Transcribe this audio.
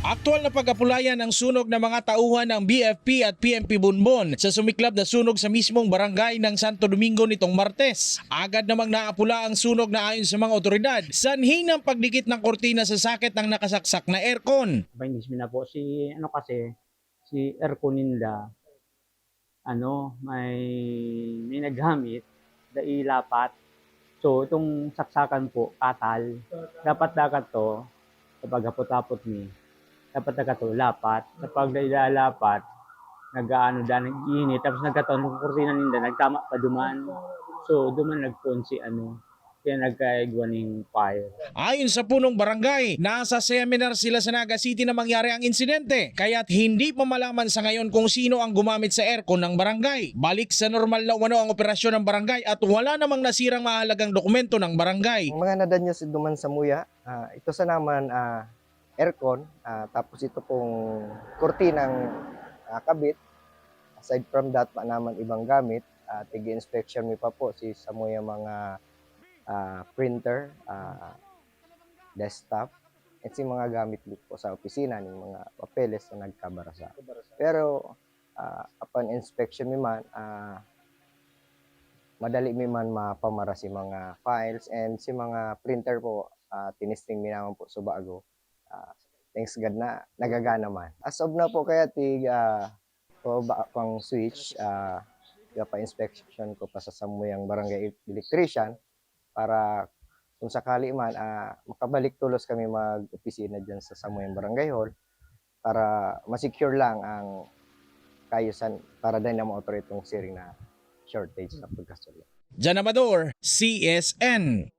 Aktual na pag-apulayan ang sunog ng mga tauhan ng BFP at PNP Bunbon sa sumiklab na sunog sa mismong barangay ng Santo Domingo nitong Martes. Agad namang naapula ang sunog na ayon sa mga otoridad, sanhi ng pagdikit ng kortina sa sakit ng nakasaksak na aircon. Painis na po si aircon nila, may naggamit na ilapat. So itong saksakan po, katal. Dapat to, kapag hapot-hapot ni, dapat to, lapat. Kapag ilalapat, nag-iinit. Tapos nagkataon, ng kurtina nila, nagtama pa duman. So duman nagpon kaya nagkaigwa ng fire. Ayon sa punong barangay, nasa seminar sila sa Naga City na mangyari ang insidente, kaya't hindi pa malaman sa ngayon kung sino ang gumamit sa aircon ng barangay. Balik sa normal na umano ang operasyon ng barangay at wala namang nasirang mahalagang dokumento ng barangay. Ang mga nadanyos duman sa muya, ito sa naman aircon, tapos ito pong kurtinang kabit. Aside from that, pa naman ibang gamit, tigi-inspection mi pa po si sa muya mga printer, desktop, at si mga gamit po sa opisina ng mga papeles na nagkabarasa. Pero upon inspection mi man, madali mi man mapamara si mga files and si mga printer po, tinisting mi naman po sa bago. Thanks God na nagagana man. As of na po kaya pang switch, pa-inspection ko pa sa samuyang barangay electrician para kung sakali man makabalik tulos kami mag-opisina dyan sa samuyang barangay hall para masecure lang ang kayusan para din na ma-author itong siring na shortage sa pagkasulong. Jan Amador, CSN.